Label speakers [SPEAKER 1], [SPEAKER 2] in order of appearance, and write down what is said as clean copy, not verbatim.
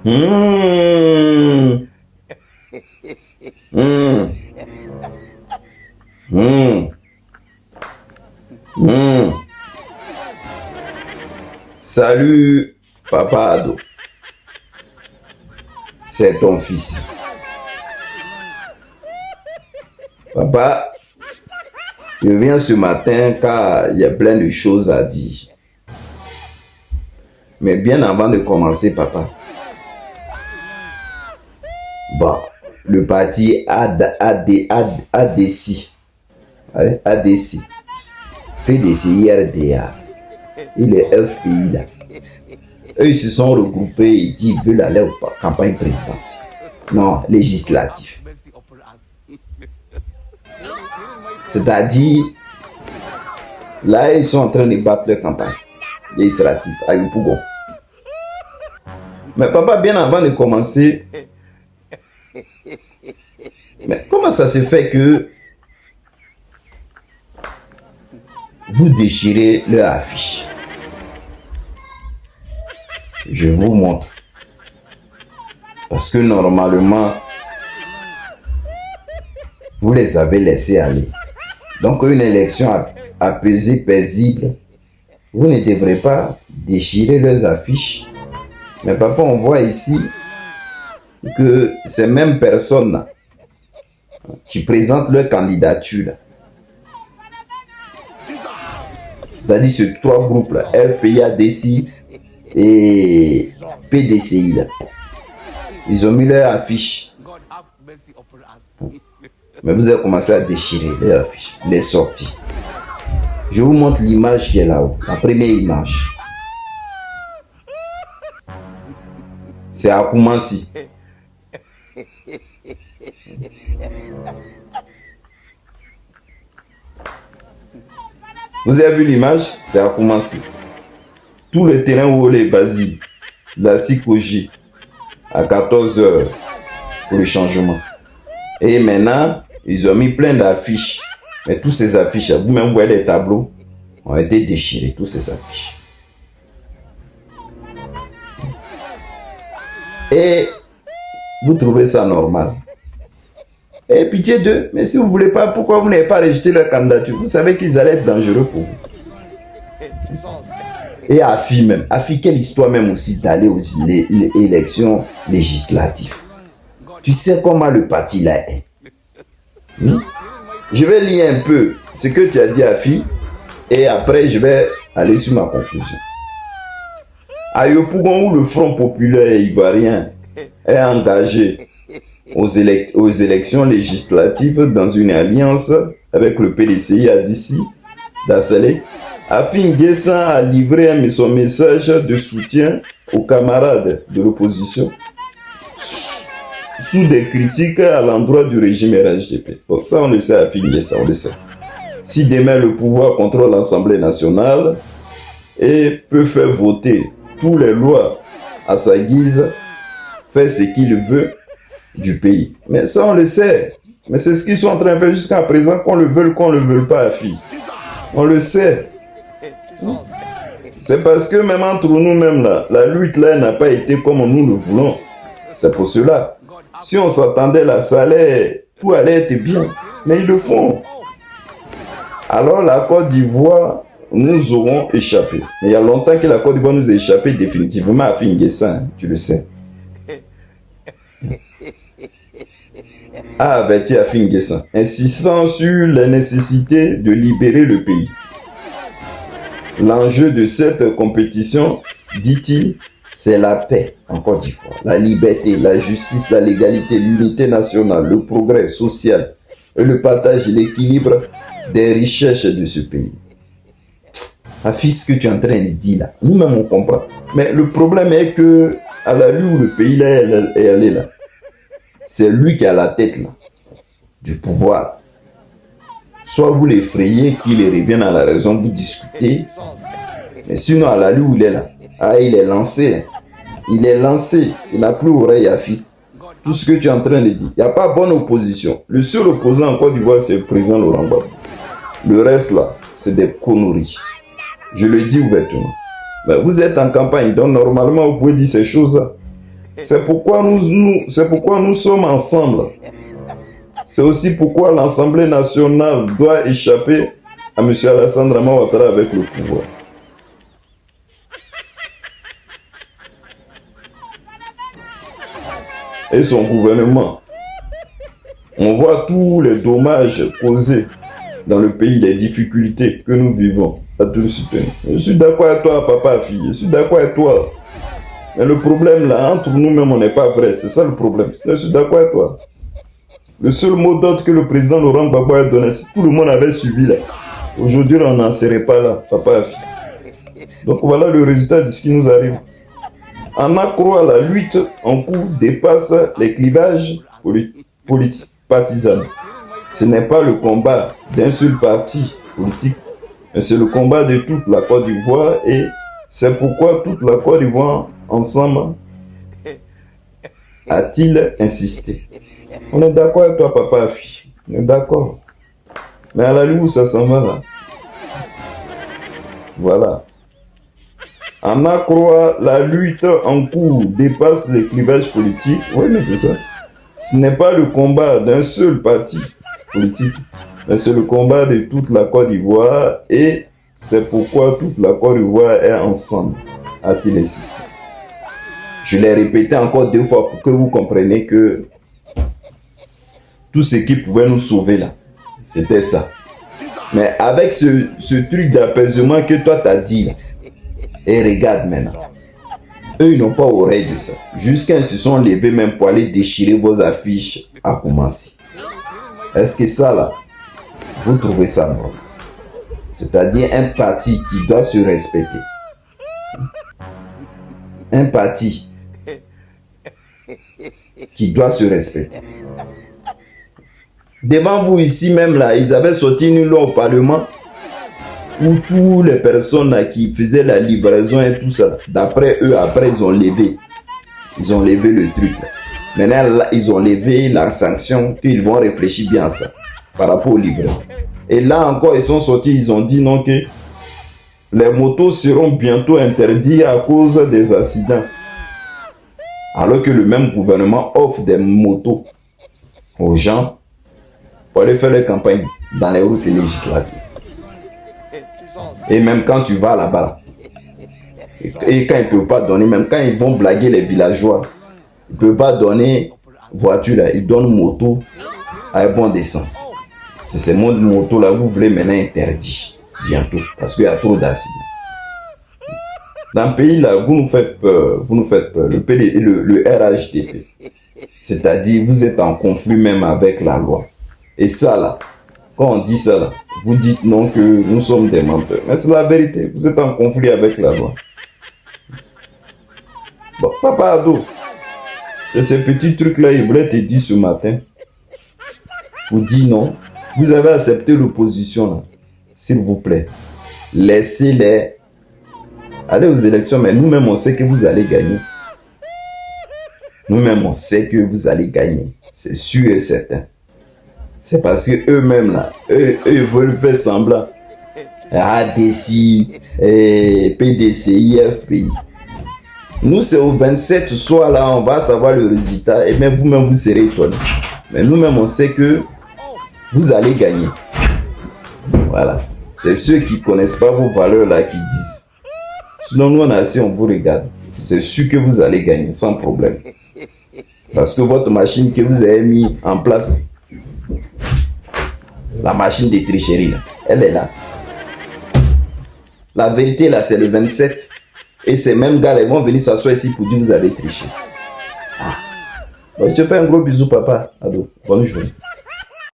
[SPEAKER 1] Mmh. Mmh. Mmh. Mmh. Salut, papa Ado. C'est ton fils. Papa, je viens ce matin car il y a plein de choses à dire. Mais bien avant de commencer, papa, bon, le parti ADC, PDCI RDA, et les FPI là, eux ils se sont regroupés et qu'ils veulent aller aux campagne présidentielle. Non, législative. C'est-à-dire, là ils sont en train de battre leur campagne législative à Yopougon. Mais papa, bien avant de commencer, mais comment ça se fait que vous déchirez leur affiche? Je vous montre. Parce que normalement, vous les avez laissés aller. Donc une élection apaisée, paisible, vous ne devrez pas déchirer leurs affiches. Mais papa, on voit ici que ces mêmes personnes qui présentent leur candidature là, c'est-à-dire ces trois groupes là, FPI, ADC et PDCI là, ils ont mis leur affiche. Mais vous avez commencé à déchirer les affiches, les sorties. Je vous montre l'image qui est là-haut, la première image. C'est à Koumansi. Vous avez vu l'image? C'est à Koumansi. Tout le terrain où les Basile, la Sikoji, à 14 h pour le changement. Et maintenant, ils ont mis plein d'affiches. Mais tous ces affiches, vous-même vous voyez les tableaux, ont été déchirés, tous ces affiches. Et vous trouvez ça normal? Et pitié d'eux, mais si vous ne voulez pas, pourquoi vous n'avez pas rejeté leur candidature? Vous savez qu'ils allaient être dangereux pour vous. Et Afi même, Afi, quelle histoire même aussi d'aller aux élections législatives. Tu sais comment le parti là est. Je vais lire un peu ce que tu as dit Afi et après je vais aller sur ma conclusion. À Yopougon, où le Front populaire ivoirien est engagé aux élections législatives dans une alliance avec le PDCI ADC d'Assalé, Afi N'Guessan a livré son message de soutien aux camarades de l'opposition sous des critiques à l'endroit du régime RHDP. Bon, ça on le sait, Afi N'Guessan, on le sait. Si demain le pouvoir contrôle l'Assemblée nationale et peut faire voter toutes les lois à sa guise, fait ce qu'il veut du pays. Mais ça on le sait. Mais c'est ce qu'ils sont en train de faire jusqu'à présent, qu'on le veuille, qu'on ne le veuille pas, Afi. On le sait. C'est parce que même entre nous-mêmes, là, la lutte là n'a pas été comme nous le voulons. C'est pour cela. Si on s'attendait là, ça allait, tout allait être bien. Mais ils le font. Alors la Côte d'Ivoire, nous aurons échappé. Mais il y a longtemps que la Côte d'Ivoire nous a échappé définitivement à Afi N'Guessan, tu le sais. A averti Afi N'Guessan, insistant sur la nécessité de libérer le pays. L'enjeu de cette compétition, dit-il, c'est la paix en Côte d'Ivoire, la liberté, la justice, la légalité, l'unité nationale, le progrès social et le partage et l'équilibre des richesses de ce pays. Afi, ce que tu es en train de dire là, nous-mêmes on comprend. Mais le problème est que, à la lutte où le pays là est allé là, c'est lui qui a la tête là, du pouvoir. Soit vous l'effrayez, qu'il revienne à la raison, vous discutez. Mais sinon, à la lutte où il est là, il est lancé. Il est lancé. Il n'a plus oreille à Afi. Tout ce que tu es en train de dire. Il n'y a pas bonne opposition. Le seul opposant en Côte d'Ivoire, c'est le président Laurent Gbagbo. Le reste là, c'est des conneries. Je le dis ouvertement. Mais vous êtes en campagne, donc normalement, vous pouvez dire ces choses-là. C'est pourquoi nous sommes ensemble. C'est aussi pourquoi l'Assemblée nationale doit échapper à M. Alassane Draman Ouattara avec le pouvoir. Et son gouvernement. On voit tous les dommages causés dans le pays, les difficultés que nous vivons à tous les citoyens. Je suis d'accord avec toi, papa, fille. Je suis d'accord avec toi. Mais le problème là, entre nous-mêmes, on n'est pas vrai. C'est ça le problème. Je suis d'accord avec toi. Le seul mot d'ordre que le président Laurent Gbagbo a donné, si tout le monde avait suivi là, aujourd'hui on n'en serait pas là, papa et fille. Donc voilà le résultat de ce qui nous arrive. En accroît, la lutte en cours dépasse les clivages partisans. Ce n'est pas le combat d'un seul parti politique, mais c'est le combat de toute la Côte d'Ivoire et c'est pourquoi toute la Côte d'Ivoire ensemble a-t-il insisté. On est d'accord avec toi, papa et fille. On est d'accord. Mais à la lutte, où ça s'en va là? Voilà. En accroît, la lutte en cours dépasse les clivages politiques. Oui, mais c'est ça. Ce n'est pas le combat d'un seul parti politique, mais c'est le combat de toute la Côte d'Ivoire et c'est pourquoi toute la Côte d'Ivoire est ensemble, a-t-il insisté. Je l'ai répété encore 2 fois pour que vous compreniez que tout ce qui pouvait nous sauver là, c'était ça. Mais avec ce truc d'apaisement que toi t'as dit là, et regarde maintenant, eux ils n'ont pas oreille de ça. Jusqu'à ils se sont levés même pour aller déchirer vos affiches à commencer. Est-ce que ça là, vous trouvez ça normal? C'est-à-dire un parti qui doit se respecter. Un parti qui doit se respecter. Devant vous ici même là, ils avaient sorti une loi au Parlement où toutes les personnes là, qui faisaient la livraison et tout ça, d'après eux, après ils ont levé. Ils ont levé le truc là. Maintenant là, ils ont levé la sanction qu'ils vont réfléchir bien à ça par rapport au livreur. Et là encore, ils sont sortis, ils ont dit non que les motos seront bientôt interdites à cause des accidents. Alors que le même gouvernement offre des motos aux gens pour aller faire les campagnes dans les routes législatives. Et même quand tu vas là-bas, et quand ils ne peuvent pas donner, même quand ils vont blaguer les villageois, ils ne peuvent pas donner voiture là, ils donnent moto à bon essence. C'est ces motos là, vous voulez maintenant interdire bientôt, parce qu'il y a trop d'accidents. Dans le pays là, vous nous faites peur, le RHDP. C'est-à-dire, vous êtes en conflit même avec la loi. Et ça là, quand on dit ça là, vous dites non que nous sommes des menteurs. Mais c'est la vérité, vous êtes en conflit avec la loi. Bon, papa Ado, c'est ces petits trucs là, il voulait te dire ce matin. Vous dites non, vous avez accepté l'opposition là. S'il vous plaît, laissez-les aller aux élections, mais nous-mêmes on sait que vous allez gagner. Nous-mêmes on sait que vous allez gagner. C'est sûr et certain. C'est parce que eux-mêmes là, eux veulent faire semblant. ADC, PDC, IFPI. Nous c'est au 27 soir là, on va savoir le résultat et même vous-même vous serez étonnés. Mais nous-mêmes on sait que vous allez gagner. Voilà. C'est ceux qui ne connaissent pas vos valeurs là qui disent. Sinon nous on a assez, on vous regarde. C'est sûr que vous allez gagner sans problème. Parce que votre machine que vous avez mis en place, la machine de tricherie là, elle est là. La vérité là c'est le 27. Et ces mêmes gars là, ils vont venir s'asseoir ici pour dire que vous avez triché. Ah. Bon, je te fais un gros bisou papa. Ado, bonne journée.